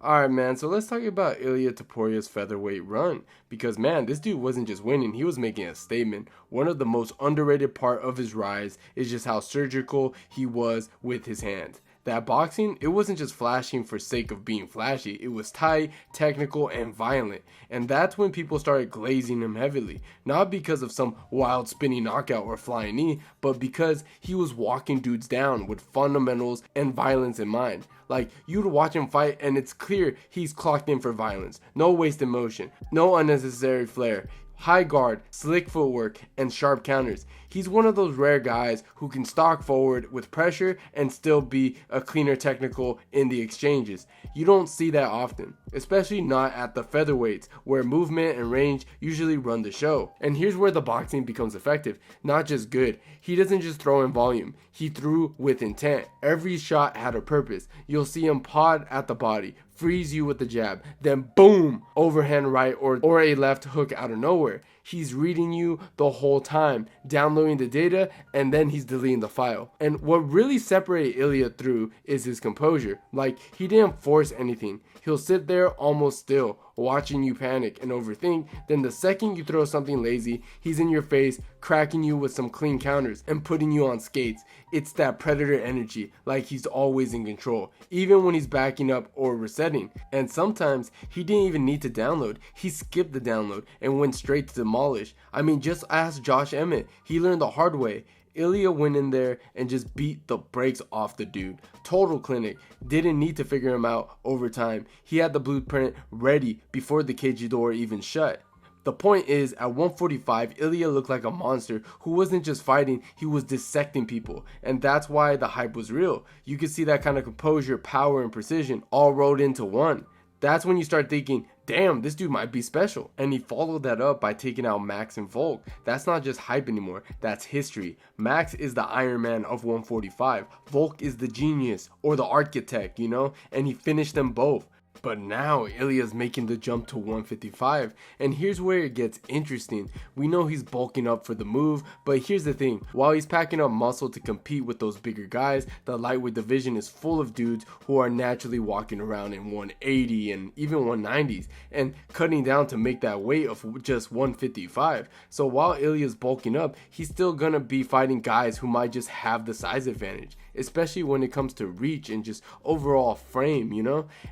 Alright, man, so let's talk about Ilia Toporia's featherweight run. Because, man, this dude wasn't just winning, he was making a statement. One of the most underrated part of his rise is just how surgical he was with his hands. That boxing, it wasn't just flashing for sake of being flashy. It was tight, technical, and violent. And that's when people started glazing him heavily. Not because of some wild spinning knockout or flying knee, but because he was walking dudes down with fundamentals and violence in mind. Like, you'd watch him fight and it's clear he's clocked in for violence. No wasted motion, no unnecessary flair. High guard, slick footwork, and sharp counters. He's one of those rare guys who can stalk forward with pressure and still be a cleaner technical in the exchanges. You don't see that often, especially not at the featherweights where movement and range usually run the show. And here's where the boxing becomes effective, not just good. He doesn't just throw in volume, he threw with intent. Every shot had a purpose. You'll see him pod at the body, freeze you with the jab, then boom, overhand right or a left hook out of nowhere. He's reading you the whole time, downloading the data, and then he's deleting the file. And what really separated Ilia through is his composure. Like, he didn't force anything. He'll sit there almost still, watching you panic and overthink. Then the second you throw something lazy, he's in your face, cracking you with some clean counters and putting you on skates. It's that predator energy, like he's always in control, even when he's backing up or resetting. And sometimes he didn't even need to download. He skipped the download and went straight to demolish. I mean, just ask Josh Emmett. He learned the hard way. Ilia went in there and just beat the brakes off the dude. Total clinic. Didn't need to figure him out over time. He had the blueprint ready before the cage door even shut. The point is, at 145, Ilia looked like a monster who wasn't just fighting, he was dissecting people. And that's why the hype was real. You could see that kind of composure, power, and precision all rolled into one. That's when you start thinking, damn, this dude might be special. And he followed that up by taking out Max and Volk. That's not just hype anymore, that's history. Max is the Iron Man of 145. Volk is the genius or the architect, and he finished them both. But now Ilia's making the jump to 155, and here's where it gets interesting. We know he's bulking up for the move, but here's the thing. While he's packing up muscle to compete with those bigger guys, the lightweight division is full of dudes who are naturally walking around in 180 and even 190s and cutting down to make that weight of just 155. So while Ilia's bulking up, he's still gonna be fighting guys who might just have the size advantage, especially when it comes to reach and just overall frame,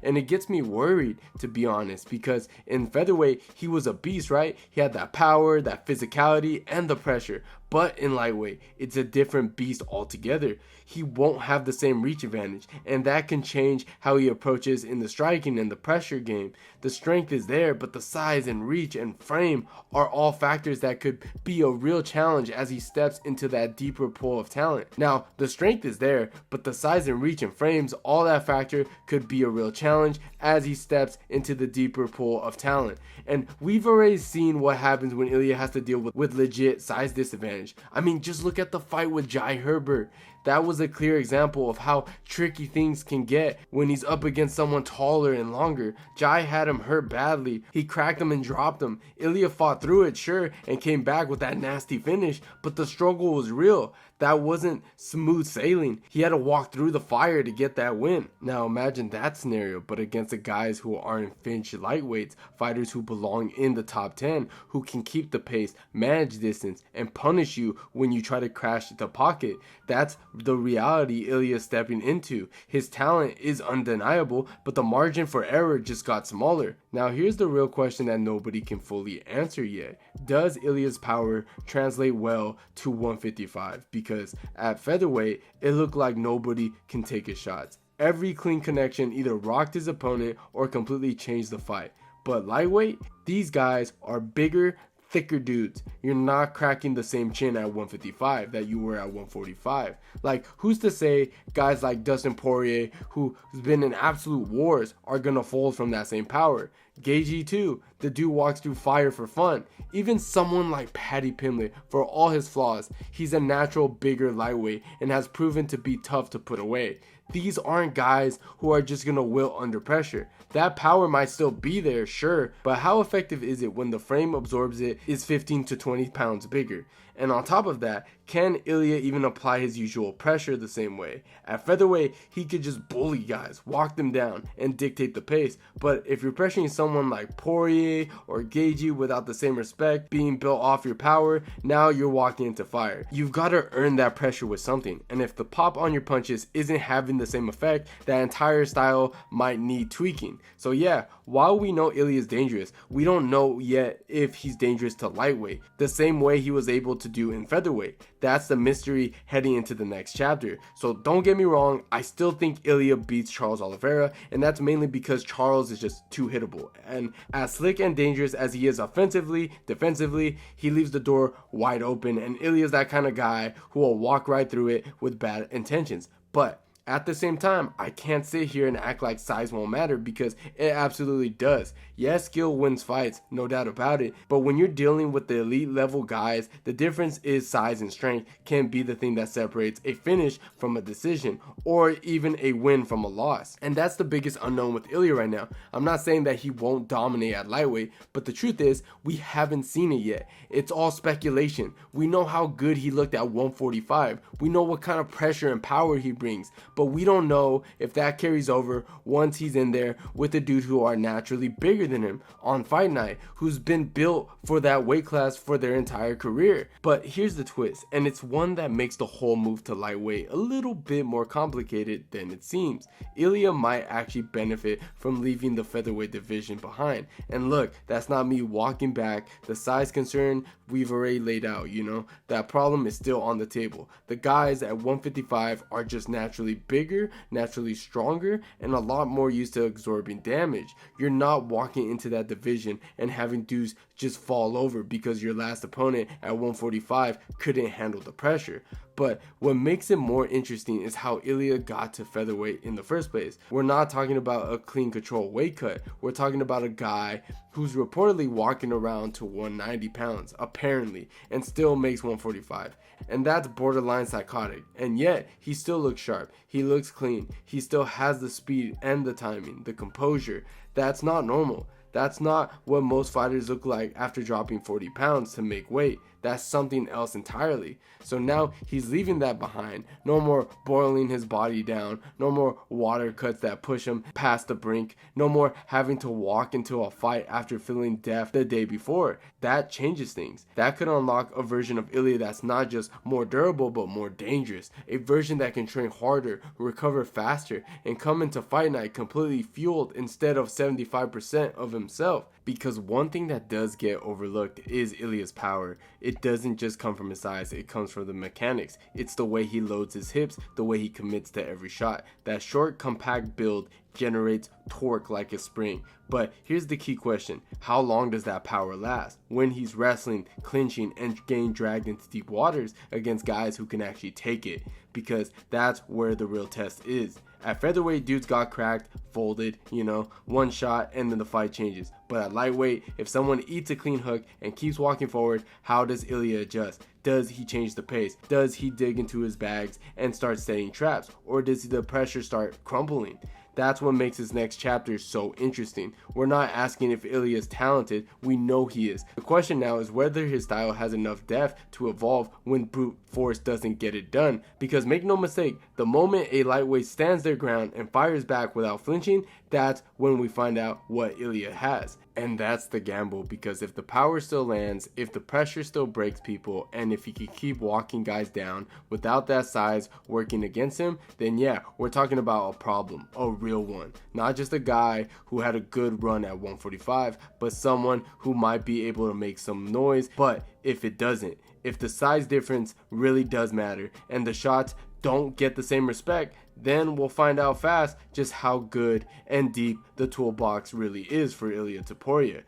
And it gets me worried, to be honest, because in featherweight he was a beast, right? He had that power, that physicality, and the pressure. But in lightweight, it's a different beast altogether. He won't have the same reach advantage, and that can change how he approaches in the striking and the pressure game. The strength is there, but the size and reach and frame are all factors that could be a real challenge as he steps into that deeper pool of talent. Now, the strength is there, but the size and reach and frames, all that factor could be a real challenge as he steps into the deeper pool of talent. And we've already seen what happens when Ilia has to deal with legit size disadvantage. I mean, just look at the fight with Jai Herbert. That was a clear example of how tricky things can get when he's up against someone taller and longer. Jai had him hurt badly. He cracked him and dropped him. Ilia fought through it, sure, and came back with that nasty finish, but the struggle was real. That wasn't smooth sailing. He had to walk through the fire to get that win. Now imagine that scenario, but against the guys who aren't Finch lightweights, fighters who belong in the top 10, who can keep the pace, manage distance, and punish you when you try to crash the pocket. That's the reality Ilia's stepping into. His talent is undeniable, but the margin for error just got smaller. Now here's the real question that nobody can fully answer yet. Does Ilia's power translate well to 155? Because at featherweight, it looked like nobody can take his shots. Every clean connection either rocked his opponent or completely changed the fight. But lightweight, these guys are bigger, thicker dudes. You're not cracking the same chin at 155 that you were at 145. Like, who's to say guys like Dustin Poirier, who's been in absolute wars, are gonna fold from that same power? Gaethje too, the dude walks through fire for fun. Even someone like Paddy Pimblett, for all his flaws, he's a natural bigger lightweight and has proven to be tough to put away. These aren't guys who are just gonna wilt under pressure. That power might still be there, sure, but how effective is it when the frame absorbs it is 15 to 20 pounds bigger? And on top of that, Can Ilya even apply his usual pressure the same way? At featherweight, he could just bully guys, walk them down, and dictate the pace. But if you're pressuring someone like Poirier or Gaethje without the same respect, being built off your power, now you're walking into fire. You've got to earn that pressure with something. And if the pop on your punches isn't having the same effect, that entire style might need tweaking. So yeah, while we know Ilya is dangerous, we don't know yet if he's dangerous to lightweight, the same way he was able to do in featherweight. That's the mystery heading into the next chapter. So don't get me wrong, I still think Ilya beats Charles Oliveira, and that's mainly because Charles is just too hittable. And as slick and dangerous as he is offensively, defensively, he leaves the door wide open, and Ilya's that kind of guy who will walk right through it with bad intentions. But at the same time, I can't sit here and act like size won't matter, because it absolutely does. Yes, skill wins fights, no doubt about it, but when you're dealing with the elite level guys, the difference is size and strength can be the thing that separates a finish from a decision, or even a win from a loss. And that's the biggest unknown with Ilya right now. I'm not saying that he won't dominate at lightweight, but the truth is, we haven't seen it yet. It's all speculation. We know how good he looked at 145. We know what kind of pressure and power he brings, but we don't know if that carries over once he's in there with the dudes who are naturally bigger than him on fight night, who's been built for that weight class for their entire career. But here's the twist, and it's one that makes the whole move to lightweight a little bit more complicated than it seems. Ilya might actually benefit from leaving the featherweight division behind. And look, that's not me walking back the size concern we've already laid out, that problem is still on the table. The guys at 155 are just naturally bigger, naturally stronger, and a lot more used to absorbing damage. You're not walking into that division and having dudes just fall over because your last opponent at 145 couldn't handle the pressure. But what makes it more interesting is how Ilya got to featherweight in the first place. We're not talking about a clean control weight cut. We're talking about a guy who's reportedly walking around to 190 pounds, apparently, and still makes 145. And that's borderline psychotic. And yet, he still looks sharp. He looks clean. He still has the speed and the timing, the composure. That's not normal. That's not what most fighters look like after dropping 40 pounds to make weight. That's something else entirely. So now he's leaving that behind. No more boiling his body down. No more water cuts that push him past the brink. No more having to walk into a fight after feeling deaf the day before. That changes things. That could unlock a version of Ilya that's not just more durable but more dangerous. A version that can train harder, recover faster, and come into fight night completely fueled instead of 75% of himself. Because one thing that does get overlooked is Ilya's power. It doesn't just come from his size, it comes from the mechanics. It's the way he loads his hips, the way he commits to every shot. That short, compact build generates torque like a spring. But here's the key question: how long does that power last when he's wrestling, clinching, and getting dragged into deep waters against guys who can actually take it? Because that's where the real test is. At featherweight, dudes got cracked, folded, one shot, and then the fight changes. But at lightweight, if someone eats a clean hook and keeps walking forward, how does Ilya adjust? Does he change the pace? Does he dig into his bags and start setting traps? Or does the pressure start crumbling? That's what makes this next chapter so interesting. We're not asking if Ilya is talented, we know he is. The question now is whether his style has enough depth to evolve when brute force doesn't get it done. Because make no mistake, the moment a lightweight stands their ground and fires back without flinching, that's when we find out what Ilya has. And that's the gamble, because if the power still lands, if the pressure still breaks people, and if he can keep walking guys down without that size working against him, then yeah, we're talking about a problem, a real one. Not just a guy who had a good run at 145, but someone who might be able to make some noise. But if it doesn't, if the size difference really does matter and the shots don't get the same respect, then we'll find out fast just how good and deep the toolbox really is for Ilia Topuria.